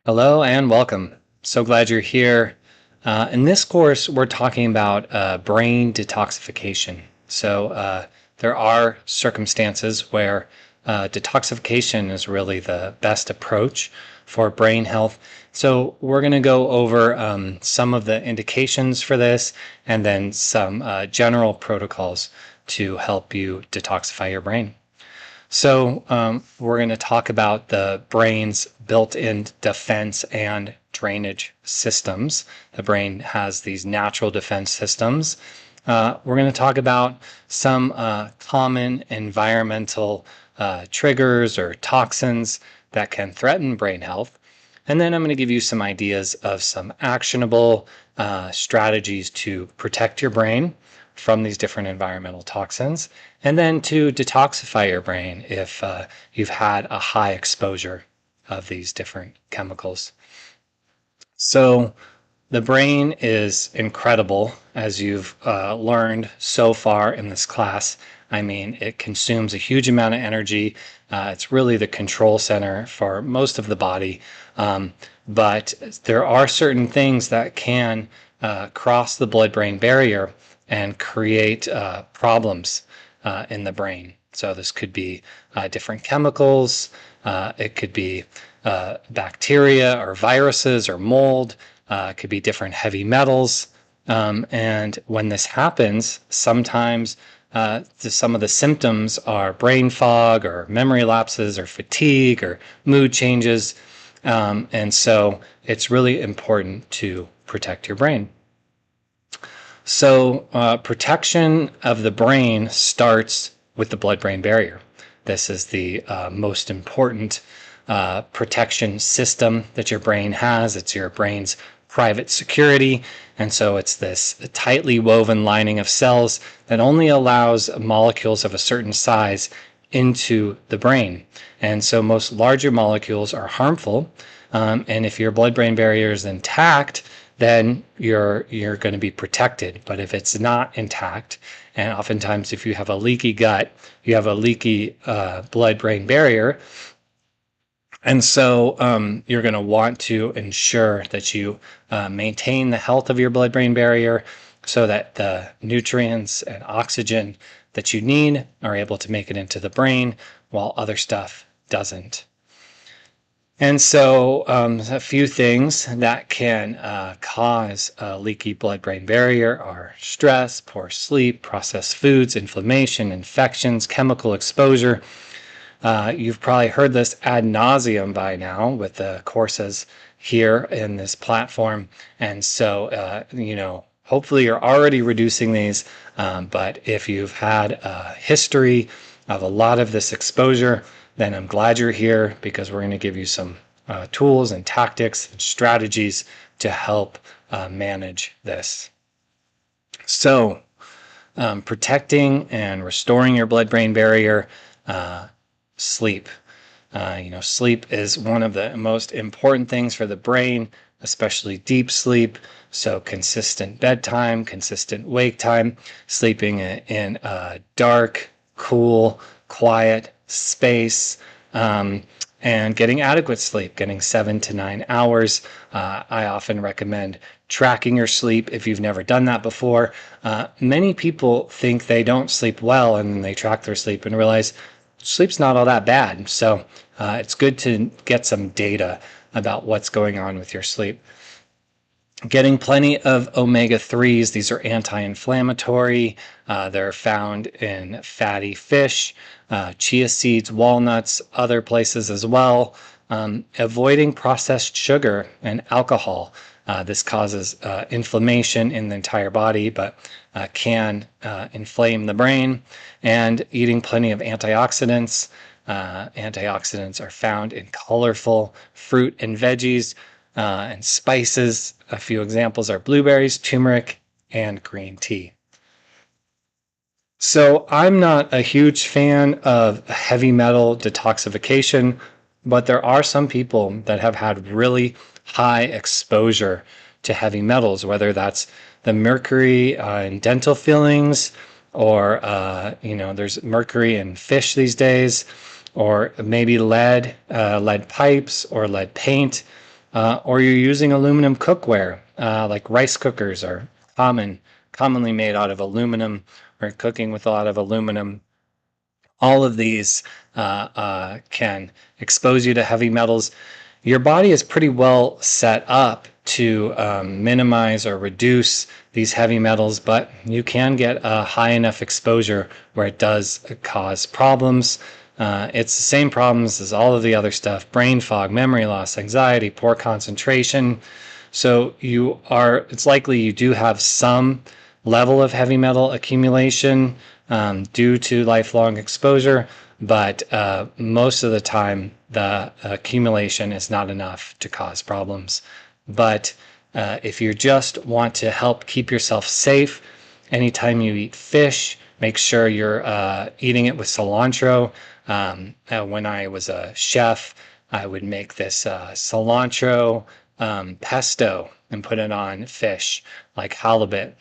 Hello and welcome. So glad you're here. In this course, we're talking about brain detoxification. There are circumstances where detoxification is really the best approach for brain health. So we're going to go over some of the indications for this and then some general protocols to help you detoxify your brain. We're going to talk about the brain's built-in defense and drainage systems. The brain has these natural defense systems. We're going to talk about some common environmental triggers or toxins that can threaten brain health. And then I'm going to give you some ideas of some actionable strategies to protect your brain from these different environmental toxins, and then to detoxify your brain if you've had a high exposure of these different chemicals. So the brain is incredible, as you've learned so far in this class. I mean, it consumes a huge amount of energy. It's really the control center for most of the body. But there are certain things that can cross the blood-brain barrier and create problems in the brain. So this could be different chemicals. It could be bacteria or viruses or mold. It could be different heavy metals. And when this happens, sometimes some of the symptoms are brain fog or memory lapses or fatigue or mood changes. And so it's really important to protect your brain. So protection of the brain starts with the blood-brain barrier. This is the most important protection system that your brain has. It's your brain's private security. And so it's this tightly woven lining of cells that only allows molecules of a certain size into the brain. And so most larger molecules are harmful. And if your blood-brain barrier is intact, then you're going to be protected. But if it's not intact, and oftentimes if you have a leaky gut, you have a leaky blood-brain barrier. And so you're going to want to ensure that you maintain the health of your blood-brain barrier so that the nutrients and oxygen that you need are able to make it into the brain while other stuff doesn't. And so a few things that can cause a leaky blood-brain barrier are stress, poor sleep, processed foods, inflammation, infections, chemical exposure. You've probably heard this ad nauseum by now with the courses here in this platform. And so, hopefully you're already reducing these. But if you've had a history of a lot of this exposure, then I'm glad you're here because we're going to give you some tools and tactics and strategies to help manage this. So, protecting and restoring your blood-brain barrier, sleep. Sleep is one of the most important things for the brain, especially deep sleep. So consistent bedtime, consistent wake time, sleeping in a dark, cool, quiet space, and getting adequate sleep, getting 7 to 9 hours. I often recommend tracking your sleep if you've never done that before. Many people think they don't sleep well and then they track their sleep and realize sleep's not all that bad. So it's good to get some data about what's going on with your sleep. Getting plenty of omega-3s. These are anti-inflammatory. They're found in fatty fish, chia seeds, walnuts, other places as well. Avoiding processed sugar and alcohol. This causes inflammation in the entire body, but can inflame the brain. And eating plenty of antioxidants. Antioxidants are found in colorful fruit and veggies and spices. A few examples are blueberries, turmeric, and green tea. So I'm not a huge fan of heavy metal detoxification, but there are some people that have had really high exposure to heavy metals, whether that's the mercury in dental fillings, or there's mercury in fish these days, or maybe lead pipes or lead paint. or you're using aluminum cookware, like rice cookers are commonly made out of aluminum, or cooking with a lot of aluminum. All of these can expose you to heavy metals. Your body is pretty well set up to minimize or reduce these heavy metals, but you can get a high enough exposure where it does cause problems. It's the same problems as all of the other stuff: brain fog, memory loss, anxiety, poor concentration. So it's likely you do have some level of heavy metal accumulation due to lifelong exposure, but most of the time the accumulation is not enough to cause problems. But if you just want to help keep yourself safe, anytime you eat fish, make sure you're eating it with cilantro. When I was a chef, I would make this cilantro pesto and put it on fish like halibut.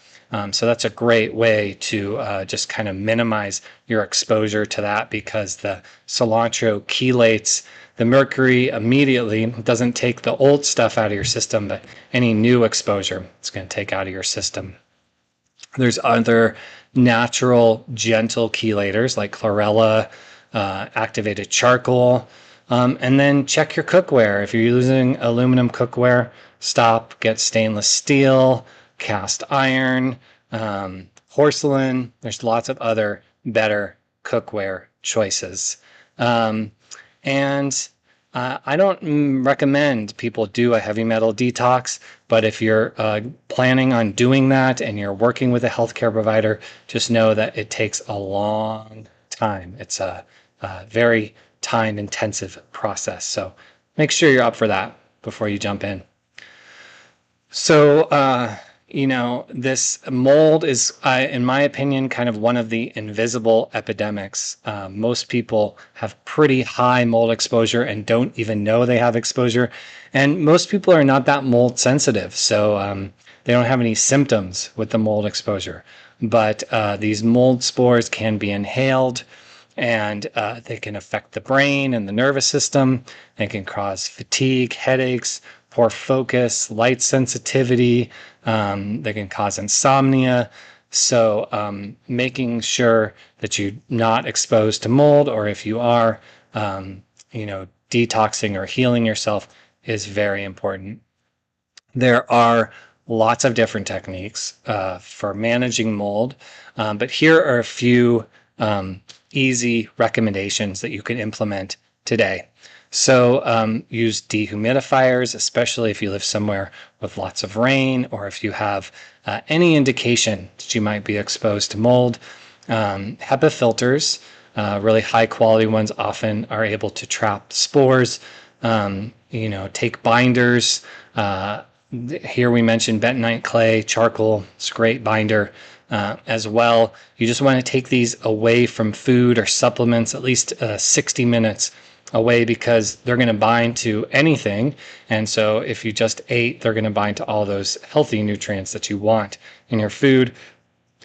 So that's a great way to just kind of minimize your exposure to that, because the cilantro chelates the mercury immediately. It doesn't take the old stuff out of your system, but any new exposure it's going to take out of your system. There's other natural gentle chelators like chlorella, activated charcoal. And then check your cookware. If you're using aluminum cookware, stop, get stainless steel, cast iron, porcelain. There's lots of other better cookware choices. And I don't recommend people do a heavy metal detox, but if you're planning on doing that and you're working with a healthcare provider, just know that it takes a long time. It's a very time-intensive process. So make sure you're up for that before you jump in. So, this mold is, in my opinion, kind of one of the invisible epidemics. Most people have pretty high mold exposure and don't even know they have exposure. And most people are not that mold sensitive, so they don't have any symptoms with the mold exposure. But these mold spores can be inhaled, and they can affect the brain and the nervous system. They can cause fatigue, headaches, poor focus, light sensitivity. They can cause insomnia. So making sure that you're not exposed to mold, or if you are, detoxing or healing yourself is very important. There are lots of different techniques for managing mold, but here are a few easy recommendations that you can implement today. So use dehumidifiers, especially if you live somewhere with lots of rain, or if you have any indication that you might be exposed to mold. HEPA filters, really high quality ones, often are able to trap spores. Take binders. Here we mentioned bentonite clay, charcoal. It's a great binder. As well, you just want to take these away from food or supplements at least 60 minutes away, because they're going to bind to anything. And so if you just ate, they're going to bind to all those healthy nutrients that you want in your food.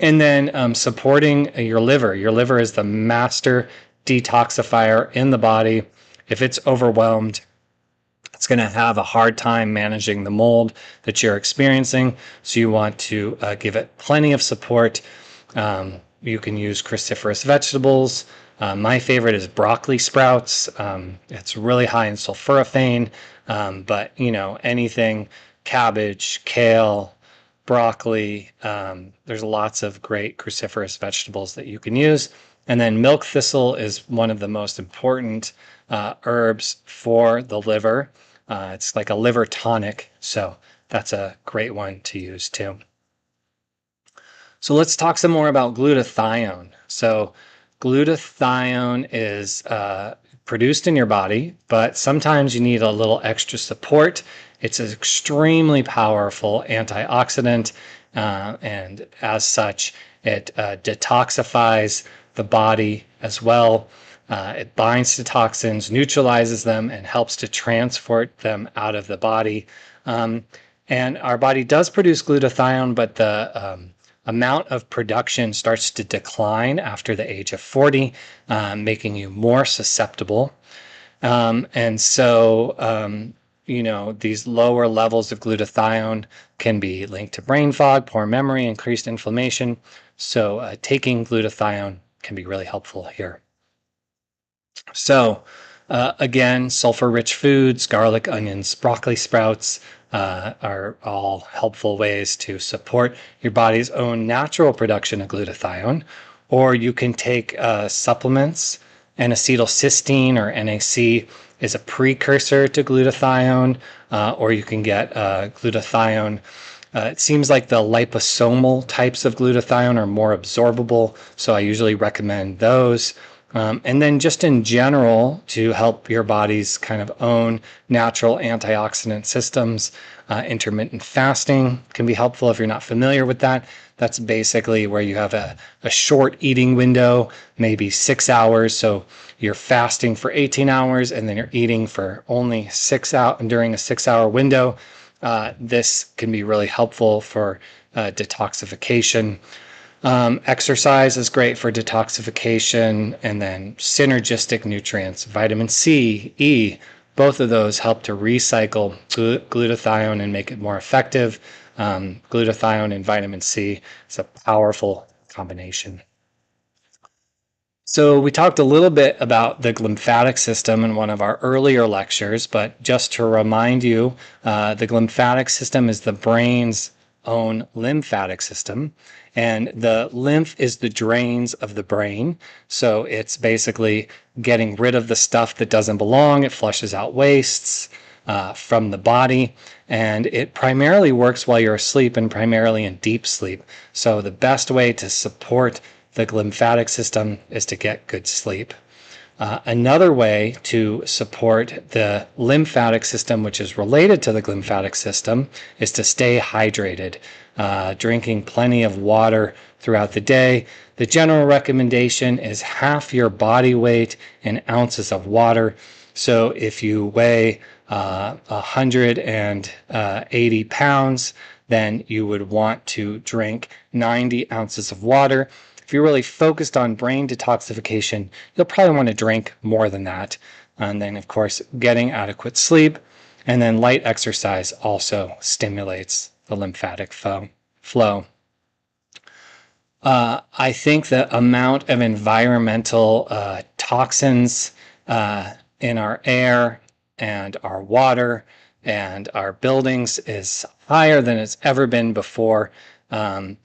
And then supporting your liver. Your liver is the master detoxifier in the body. If it's overwhelmed, it's going to have a hard time managing the mold that you're experiencing. So you want to give it plenty of support. You can use cruciferous vegetables. My favorite is broccoli sprouts. It's really high in sulforaphane, but anything, cabbage, kale, broccoli, there's lots of great cruciferous vegetables that you can use. And then milk thistle is one of the most important herbs for the liver. It's like a liver tonic, so that's a great one to use too. So let's talk some more about glutathione. So glutathione is produced in your body, but sometimes you need a little extra support. It's an extremely powerful antioxidant, and as such, it detoxifies the body as well. It binds to toxins, neutralizes them, and helps to transport them out of the body. And our body does produce glutathione, but the amount of production starts to decline after the age of 40, making you more susceptible. And so, these lower levels of glutathione can be linked to brain fog, poor memory, increased inflammation. So taking glutathione can be really helpful here. So again, sulfur-rich foods, garlic, onions, broccoli sprouts are all helpful ways to support your body's own natural production of glutathione. Or you can take supplements. N-acetylcysteine, or NAC, is a precursor to glutathione, or you can get glutathione. It seems like the liposomal types of glutathione are more absorbable, so I usually recommend those. And then just in general, to help your body's kind of own natural antioxidant systems, intermittent fasting can be helpful if you're not familiar with that. That's basically where you have a short eating window, maybe 6 hours. So you're fasting for 18 hours and then you're eating for only 6 hours during a 6-hour window. This can be really helpful for detoxification. Exercise is great for detoxification, and then synergistic nutrients, vitamin C, E, both of those help to recycle glutathione and make it more effective. Glutathione and vitamin C is a powerful combination. So we talked a little bit about the glymphatic system in one of our earlier lectures, but just to remind you, the glymphatic system is the brain's own lymphatic system, and the lymph is the drains of the brain. So it's basically getting rid of the stuff that doesn't belong. It flushes out wastes from the body, and it primarily works while you're asleep and primarily in deep sleep. So the best way to support the glymphatic system is to get good sleep. Another way to support the lymphatic system, which is related to the glymphatic system, is to stay hydrated, drinking plenty of water throughout the day. The general recommendation is half your body weight in ounces of water. So if you weigh 180 pounds, then you would want to drink 90 ounces of water. If you're really focused on brain detoxification, you'll probably want to drink more than that. And then, of course, getting adequate sleep, and then light exercise also stimulates the lymphatic flow. I think the amount of environmental toxins in our air and our water and our buildings is higher than it's ever been before. We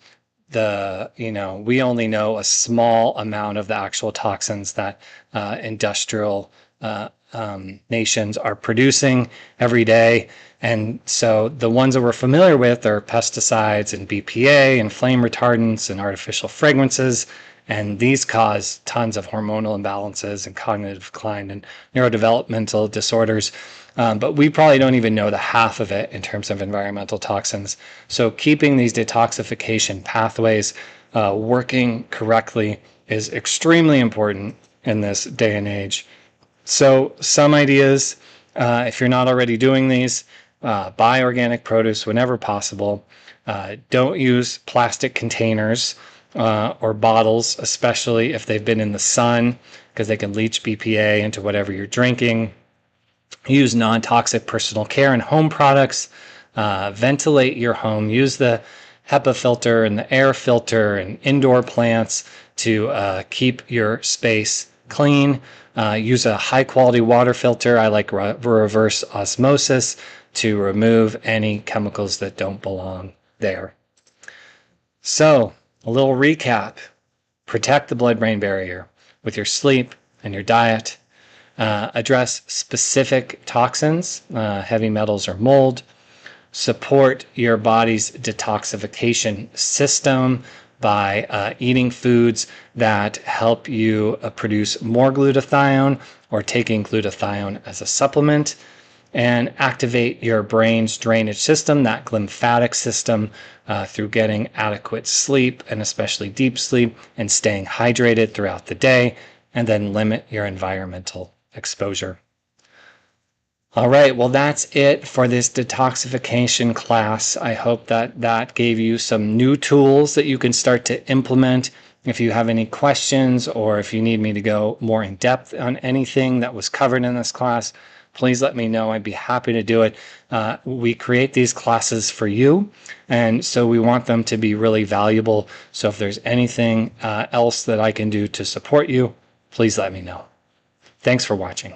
only know a small amount of the actual toxins that industrial nations are producing every day. And so the ones that we're familiar with are pesticides and BPA and flame retardants and artificial fragrances. And these cause tons of hormonal imbalances and cognitive decline and neurodevelopmental disorders. But we probably don't even know the half of it in terms of environmental toxins. So keeping these detoxification pathways working correctly is extremely important in this day and age. So some ideas, if you're not already doing these, buy organic produce whenever possible. Don't use plastic containers or bottles, especially if they've been in the sun, because they can leach BPA into whatever you're drinking. Use non-toxic personal care and home products. Ventilate your home. Use the HEPA filter and the air filter and indoor plants to keep your space clean. Use a high-quality water filter. I like reverse osmosis to remove any chemicals that don't belong there. So, a little recap. Protect the blood-brain barrier with your sleep and your diet. Address specific toxins, heavy metals or mold. Support your body's detoxification system by eating foods that help you produce more glutathione or taking glutathione as a supplement. And activate your brain's drainage system, that glymphatic system, through getting adequate sleep, and especially deep sleep, and staying hydrated throughout the day, and then limit your environmental exposure. All right, well, that's it for this detoxification class. I hope that gave you some new tools that you can start to implement. If you have any questions, or if you need me to go more in depth on anything that was covered in this class, please let me know. I'd be happy to do it. We create these classes for you, and so we want them to be really valuable. So if there's anything else that I can do to support you, please let me know. Thanks for watching.